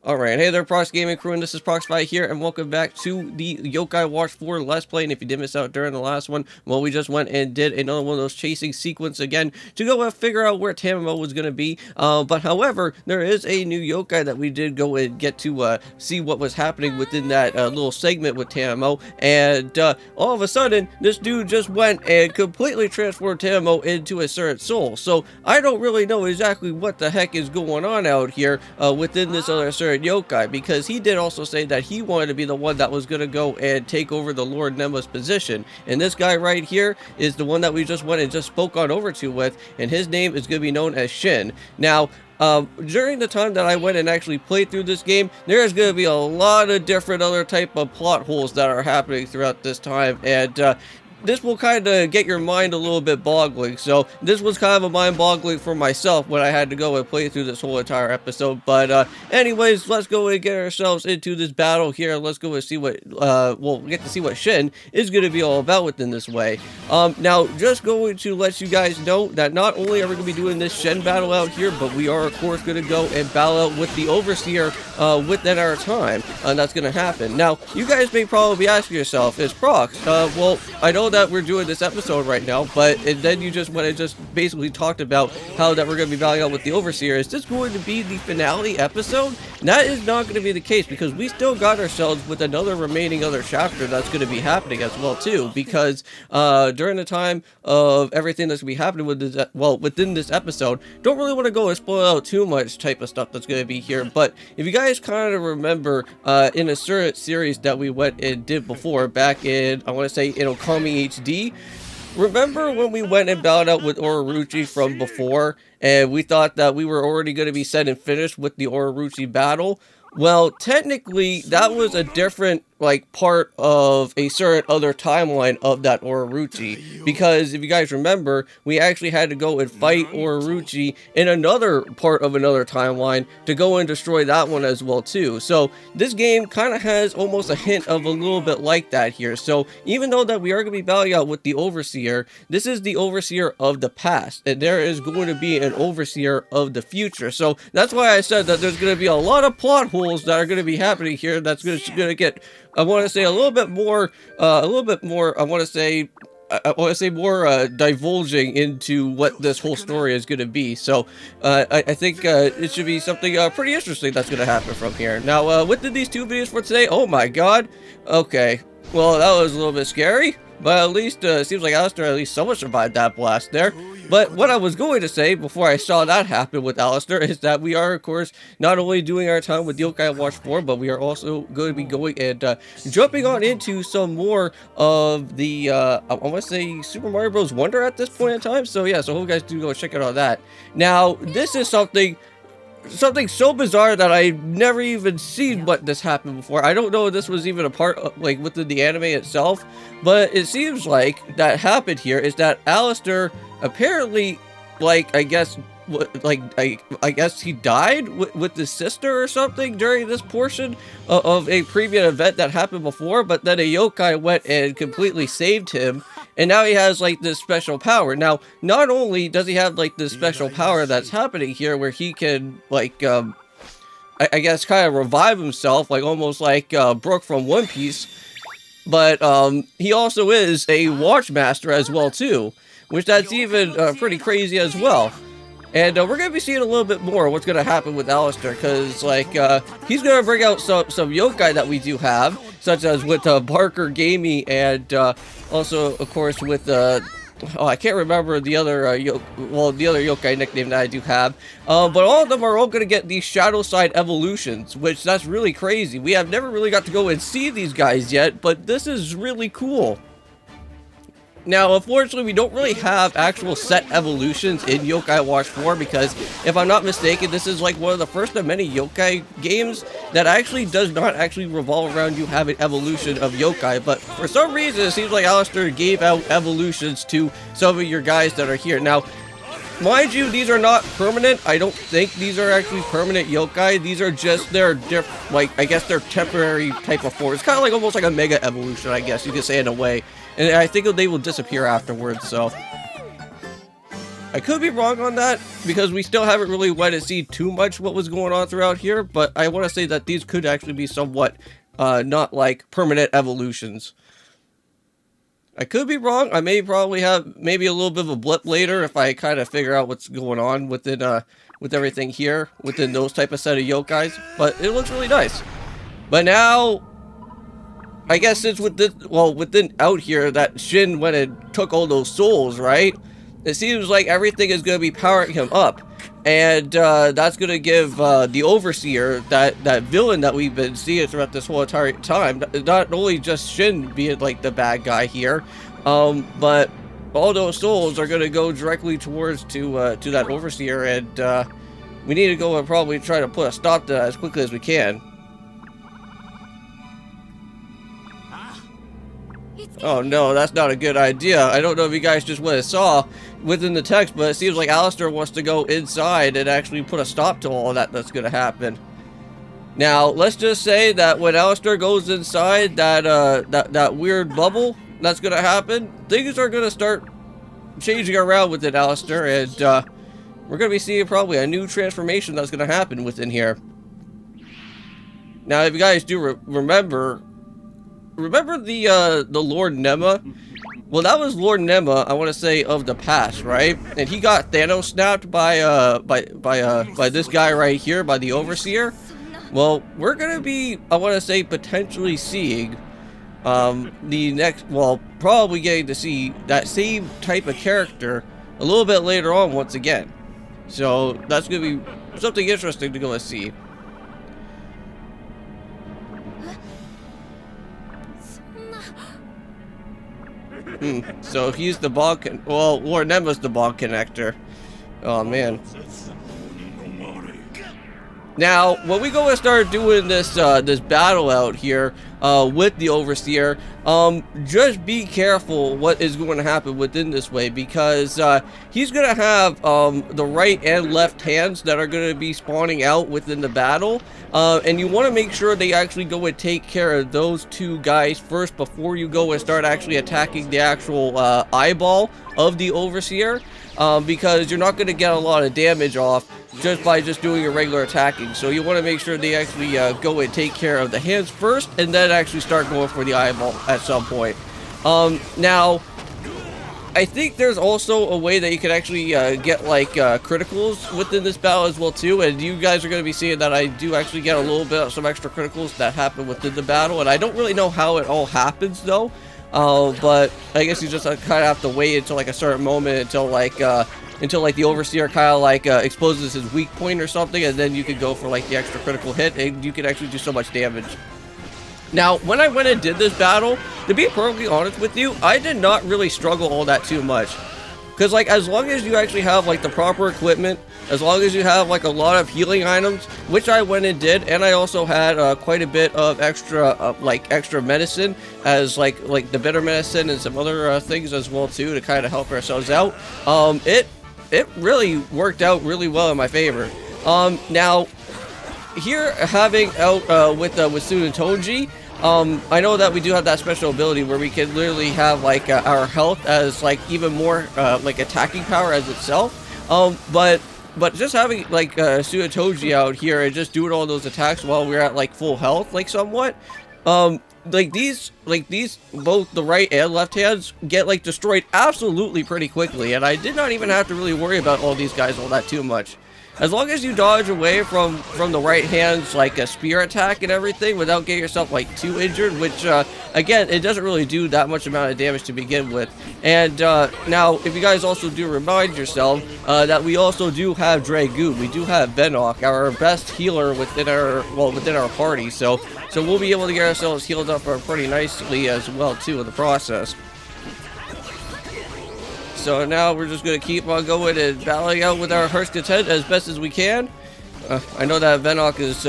Alright, hey there Prox Gaming Crew, and this is Proxify here, and welcome back to the Yokai Watch 4 Let's Play. And if you did miss out during the last one, well, we just went and did another one of those chasing sequence again to go and figure out where Tamamo was going to be. But however, there is a new yokai that we did go and get to see what was happening within that little segment with Tamamo. And all of a sudden, this dude just went and completely transformed Tamamo into a certain soul. So I don't really know exactly what the heck is going on out here within this other certain yokai, because he did also say that he wanted to be the one that was going to go and take over the Lord Nema's position, and this guy right here is the one that we just went and just spoke on over to with, and his name is going to be known as Shin. Now during the time that I went and actually played through this game, there's going to be a lot of different other type of plot holes that are happening throughout this time, and this will kind of get your mind a little bit boggling. So this was kind of a mind boggling for myself when I had to go and play through this whole entire episode. But anyways, let's go and get ourselves into this battle here. Let's go and see what we'll get to see what Shin is going to be all about within this way. Now, just going to let you guys know that not only are we going to be doing this Shin battle out here, but we are of course going to go and battle out with the Overseer within our time, and that's going to happen. Now, you guys may probably be asking yourself, is Prox, well, I know that we're doing this episode right now, but and then you just went and just basically talked about how that we're going to be battling out with the Overseer. Is this going to be the finale episode? That is not going to be the case, because we still got ourselves with another remaining other chapter that's going to be happening as well too, because during the time of everything that's going to be happening with this, well, within this episode, don't really want to go and spoil out too much type of stuff that's going to be here. But if you guys kind of remember in a certain series that we went and did before, back in, I want to say in Okami HD, remember when we went and battled out with Ororuchi from before, and we thought that we were already going to be set and finished with the Ororuchi battle? Well, technically, that was a different, like, part of a certain other timeline of that Ororuchi, because if you guys remember, we actually had to go and fight Ororuchi in another part of another timeline to go and destroy that one as well too. So this game kind of has almost a hint of a little bit like that here. So even though that we are going to be battling out with the Overseer, this is the Overseer of the past, and there is going to be an Overseer of the future. So that's why I said that there's going to be a lot of plot holes that are going to be happening here. That's going to get, I want to say, a little bit more, I want to say more divulging into what this whole story is going to be. So I think it should be something pretty interesting that's going to happen from here. Now, what did these two videos for today? Oh my god. Okay, well, that was a little bit scary, but at least it seems like Allister at least somewhat survived that blast there. But what I was going to say before I saw that happen with Allister is that we are, of course, not only doing our time with Yokai Watch 4, but we are also going to be going and jumping on into some more of the, I want to say, Super Mario Bros. Wonder at this point in time. So yeah, so I hope you guys do go check out all that. Now, this is something so bizarre that I've never even seen what this happened before. I don't know if this was even a part of, like, within the anime itself, but it seems like that happened here is that Allister apparently, like, I guess he died with his sister or something during this portion of a previous event that happened before, but then a yokai went and completely saved him, and now he has, like, this special power. Now, not only does he have, like, this special power that's happening here where he can, like, I guess kind of revive himself, like, almost like Brook from One Piece, but he also is a Watchmaster as well too, which that's even pretty crazy as well. And we're going to be seeing a little bit more of what's going to happen with Allister, because, like, he's going to bring out some yokai that we do have, such as with Barker Gaming, and also, of course, with, oh, I can't remember the other, the other yokai nickname that I do have, but all of them are all going to get these Shadow Side evolutions, which that's really crazy. We have never really got to go and see these guys yet, but this is really cool. Now, unfortunately, we don't really have actual set evolutions in Yokai Watch 4, because, if I'm not mistaken, this is like one of the first of many yokai games that actually does not actually revolve around you having evolution of yokai, but for some reason, it seems like Allister gave out evolutions to some of your guys that are here. Now, mind you, these are not permanent. I don't think these are actually permanent yokai. These are just their like, I guess they're temporary type of form. It's kind of like almost like a mega evolution, I guess you could say, in a way. And I think they will disappear afterwards, so I could be wrong on that because we still haven't really went to see too much what was going on throughout here, but I want to say that these could actually be somewhat not like permanent evolutions. I could be wrong. I may probably have maybe a little bit of a blip later if I kind of figure out what's going on within with everything here within those type of set of yokais, but it looks really nice. But now I guess since with this, well, within out here that Shin went and took all those souls, right? It seems like everything is going to be powering him up, and that's going to give the Overseer, that villain that we've been seeing throughout this whole entire time, not only just Shin being like the bad guy here, but all those souls are going to go directly towards to that Overseer, and we need to go and probably try to put a stop to that as quickly as we can. Oh no, that's not a good idea. I don't know if you guys just went and saw within the text, but it seems like Allister wants to go inside and actually put a stop to all of that that's going to happen. Now, let's just say that when Allister goes inside that weird bubble that's going to happen, things are going to start changing around within Allister, and we're going to be seeing probably a new transformation that's going to happen within here. Now, if you guys do remember the Lord Enma? Well, that was Lord Enma, I want to say, of the past, right? And he got Thanos snapped by this guy right here, by the Overseer. Well, we're gonna be, I want to say, potentially seeing the next, well, probably getting to see that same type of character a little bit later on once again. So that's gonna be something interesting to go and see. So he's the ball well, Lord Enma's the ball connector. Oh man. Now, when we go and start doing this this battle out here with the Overseer, just be careful what is going to happen within this way, because he's going to have the right and left hands that are going to be spawning out within the battle, and you want to make sure they actually go and take care of those two guys first before you go and start actually attacking the actual eyeball of the Overseer, because you're not going to get a lot of damage off just by just doing your regular attacking. So you want to make sure they actually go and take care of the hands first, and then actually start going for the eyeball at some point. Now, I think there's also a way that you can actually get like criticals within this battle as well too, and you guys are going to be seeing that I do actually get a little bit of some extra criticals that happen within the battle, and I don't really know how it all happens though. But I guess you just kind of have to wait until like a certain moment until like the Overseer kind of like exposes his weak point or something, and then you can go for like the extra critical hit, and you can actually do so much damage. Now, when I went and did this battle, to be perfectly honest with you, I did not really struggle all that too much. Because, like, as long as you actually have, like, the proper equipment, as long as you have, like, a lot of healing items, which I went and did, and I also had quite a bit of extra medicine, as, like the bitter medicine and some other things as well, too, to kind of help ourselves out. It really worked out really well in my favor. Now, here, having out with Tsunotoji, I know that we do have that special ability where we can literally have like our health as like even more like attacking power as itself. But just having like Tsunotoji out here and just doing all those attacks while we're at like full health, like somewhat, like these both the right and left hands get like destroyed absolutely pretty quickly, and I did not even have to really worry about all these guys all that too much. As long as you dodge away from the right hand's like a spear attack and everything without getting yourself like too injured, which again, it doesn't really do that much amount of damage to begin with. And now, if you guys also do remind yourself that we also do have Dragoon, we do have Venok, our best healer within our party. So we'll be able to get ourselves healed up pretty nicely as well too in the process. So now we're just going to keep on going and battling out with our heart's content as best as we can. I know that Venok is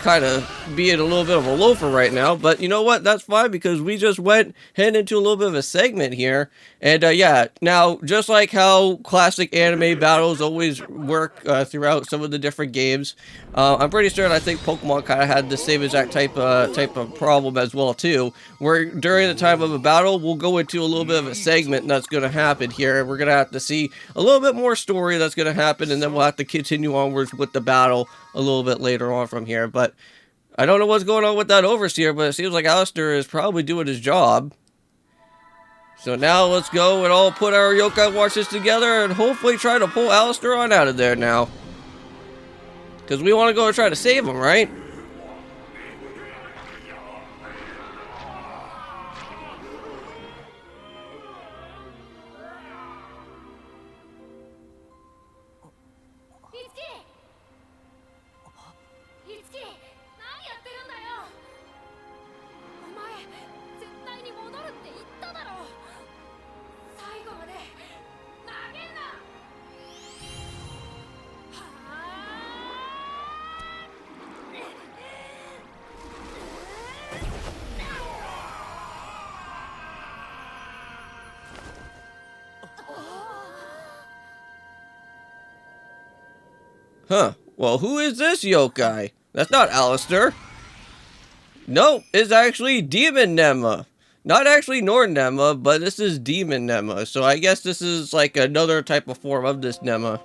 kind of being a little bit of a loafer right now, but you know what? That's fine because we just went heading into a little bit of a segment here. And yeah, now just like how classic anime battles always work throughout some of the different games, I'm pretty certain I think Pokemon kind of had the same exact type of problem as well too, where during the time of a battle, we'll go into a little bit of a segment that's going to happen here. We're going to have to see a little bit more story that's going to happen, and then we'll have to continue onwards with the battle a little bit later on from here. But I don't know what's going on with that Overseer, but it seems like Allister is probably doing his job. So now let's go and all put our yokai watches together and hopefully try to pull Allister on out of there now. Because we want to go and try to save him, right? Huh. Well, who is this yokai? That's not Allister. Nope, it's actually Demon Enma. Not actually Norn Enma, but this is Demon Enma. So I guess this is like another type of form of this Enma.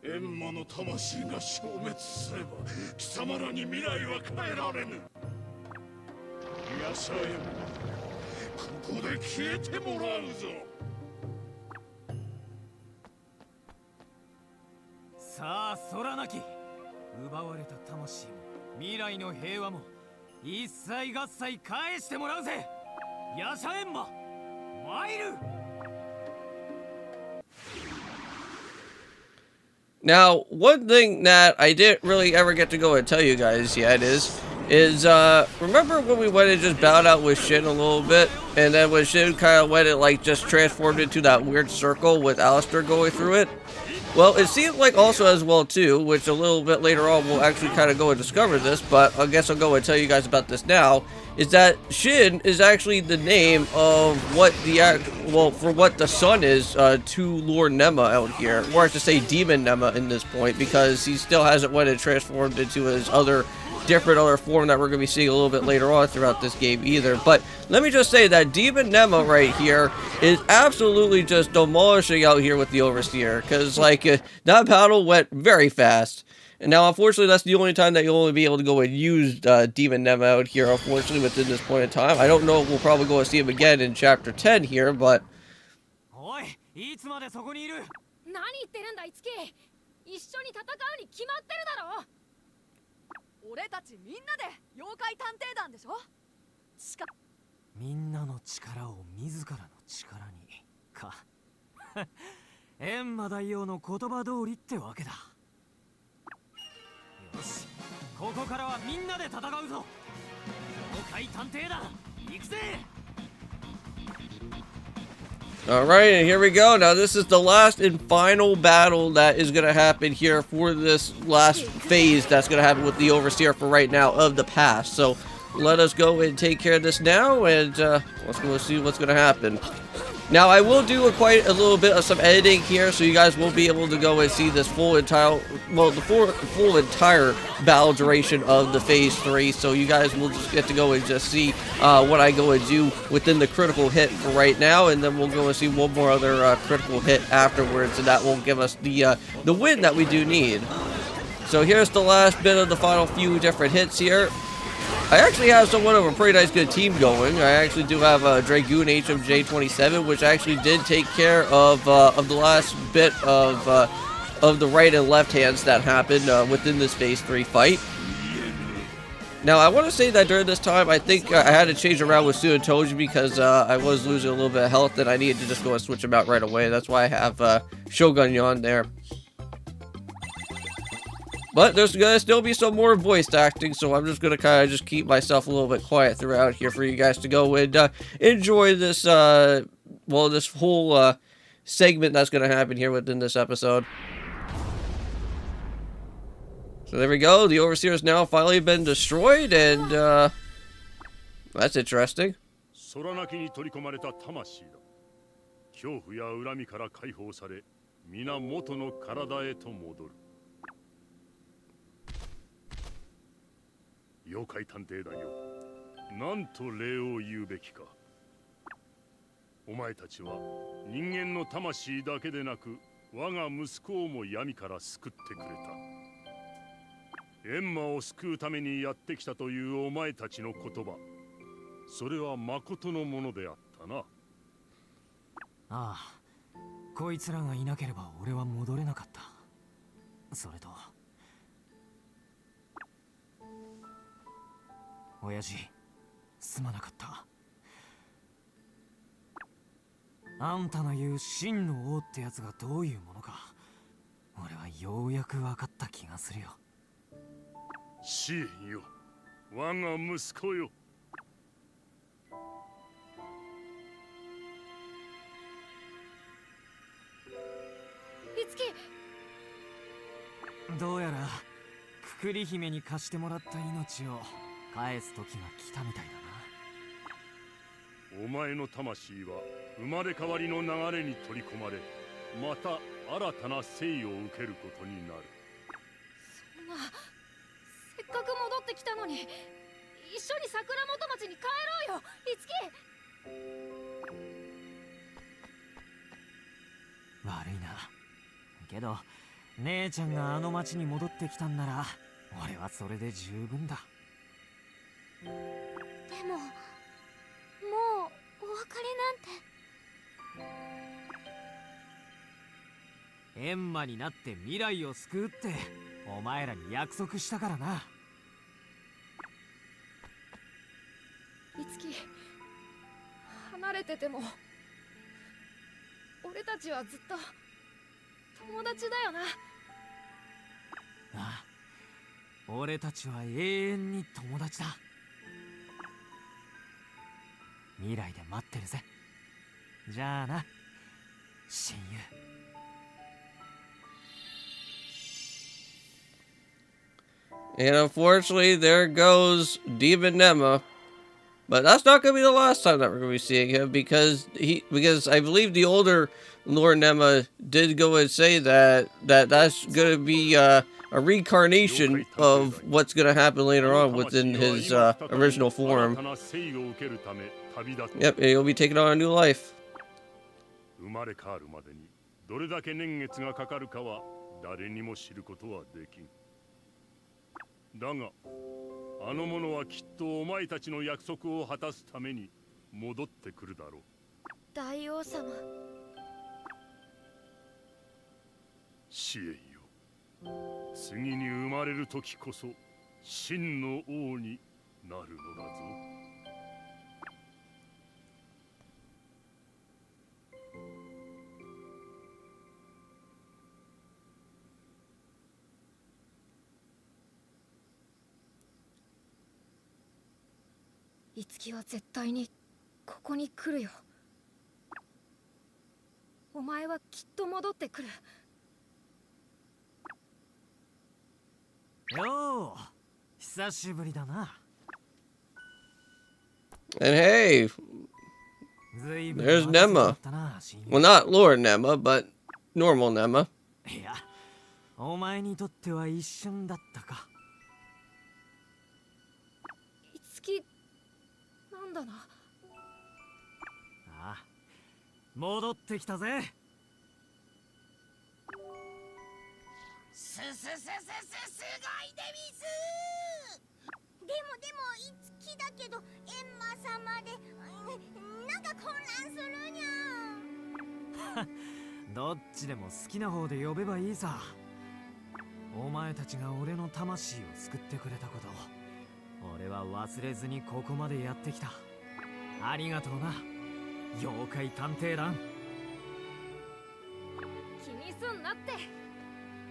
Enmaの魂が消滅すれば貴様らに未来は変えられぬ。ヤシャエンマ、ここで消えてもらうぞ。さあ空なき奪われた魂も未来の平和も一切合切返してもらうぜ。ヤシャエンマ参る。Now, one thing that I didn't really ever get to go and tell you guys yet is remember when we went and just bowed out with Shin a little bit, and then when Shin kind of went and like just transformed into that weird circle with Allister going through it? Well, it seems like also as well too, which a little bit later on we'll actually kind of go and discover this, but I guess I'll go and tell you guys about this now, is that Shin is actually the name of what the for what the son is to Lord Enma out here, or I should say Demon Enma in this point, because he still hasn't went and transformed into his different other form that we're going to be seeing a little bit later on throughout this game either. But let me just say that Demon Enma right here is absolutely just demolishing out here with the Overseer, because like that battle went very fast. And now, unfortunately, that's the only time that you'll only be able to go and use Demon Enma out here, unfortunately, within this point in time. I don't know if we'll probably go and see him again in Chapter 10 here, but... Alright, and here we go. Now this is the last and final battle that is going to happen here for this last phase that's going to happen with the Overseer for right now of the past. So let us go and take care of this now, and let's go see what's going to happen. Now, I will do quite a little bit of some editing here, so you guys will be able to go and see this full entire battle duration of the Phase 3, so you guys will just get to go and just see what I go and do within the critical hit for right now, and then we'll go and see one more other critical hit afterwards, and that will give us the win that we do need. So here's the last bit of the final few different hits here. I actually have somewhat of a pretty nice good team going. I actually do have a Dragoon HMJ27, which actually did take care of the last bit of the right and left hands that happened within this phase 3 fight. Now, I want to say that during this time, I think I had to change around with Suitoji because I was losing a little bit of health and I needed to just go and switch him out right away. That's why I have Shogun Yon there. But there's going to still be some more voice acting, so I'm just going to kind of just keep myself a little bit quiet throughout here for you guys to go and enjoy this, well, this whole segment that's going to happen here within this episode. So there we go, the Overseer has now finally been destroyed, and that's interesting. 空なきに取り込まれた魂だ。恐怖や恨みから解放され、皆元の体へと戻る。妖怪探偵だよ。なんと礼を言うべきか。お前たちは人間の魂だけでなく、我が息子をも闇から救ってくれた。エンマを救うためにやってきたというお前たちの言葉、それは誠のものであったな。ああ、こいつらがいなければ俺は戻れなかった。それと親父、すまなかった。あんたの言う真の王ってやつがどういうものか、俺はようやく分かった気がするよ。支援よ、我が息子よ。どうやらくくり姫に貸してもらった命を返す時が来たみたいだな。お前の魂は生まれ変わりの流れに取り込まれ、また新たな生を受けることになる。そんな、せっかく戻ってきたのに、一緒に桜本町に帰ろうよ、いつき。悪いな。けど姉ちゃんがあの町に戻ってきたんなら俺はそれで十分だ。でももうお別れなんて。エンマになって未来を救うってお前らに約束したからな。いつき、離れてても俺たちはずっと友達だよな。ああ、俺たちは永遠に友達だ。未来で待ってるぜ。じゃあな、親友。And unfortunately, there goes Demon Enma. But that's not going to be the last time that we're going to be seeing him, because I believe the older Lord Enma did go and say that's going to be a reincarnation of what's going to happen later on within his original form. Yep, he'll be taking on a new life. 生まれ変わるまでにどれだけ年月がかかるかは誰にも知ることはできん。だがあの者はきっとお前たちの約束を果たすために戻ってくるだろう。大王様。支援よ、次に生まれる時こそ真の王になるのだぞ。いつきは絶対にここに来るよ。お前はきっと戻ってくる。よう、久しぶりだな。And hey, there's Enma. Well, not Lord Enma, but normal Enma. いや、お前にとっては一瞬だったか。いつき、なんだな。ああ、戻ってきたぜ。すごいでみす。でもいつ日だけどエンマ様でなんか混乱するにゃ。どっちでも好きな方で呼べばいいさ。お前たちが俺の魂を救ってくれたこと、俺は忘れずにここまでやってきた。ありがとうな、妖怪探偵団。気にすんなって。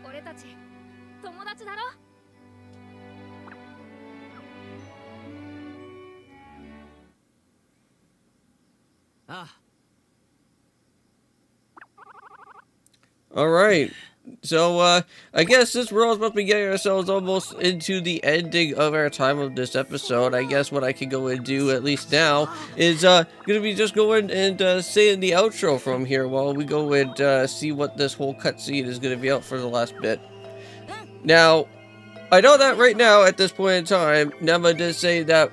俺たち友達だろ。ああ。 All right. So, I guess since we're all supposed to be getting ourselves almost into the ending of our time of this episode, I guess what I can go and do, at least now, is, gonna be just going and, saying the outro from here while we go and, see what this whole cutscene is gonna be out for the last bit. Now, I know that right now, at this point in time, Enma did say that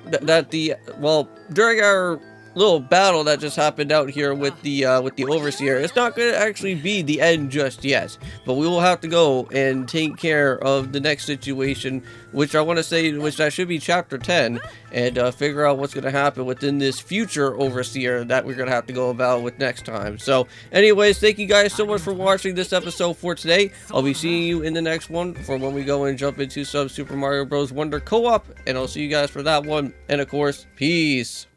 well, during our little battle that just happened out here with the overseer, it's not going to actually be the end just yet, but we will have to go and take care of the next situation, which I want to say, which that should be chapter 10, and figure out what's going to happen within this future overseer that we're going to have to go about with next time. So anyways, thank you guys so much for watching this episode for today. I'll be seeing you in the next one for when we go and jump into some Super Mario Bros. Wonder co-op, and I'll see you guys for that one. And of course, peace.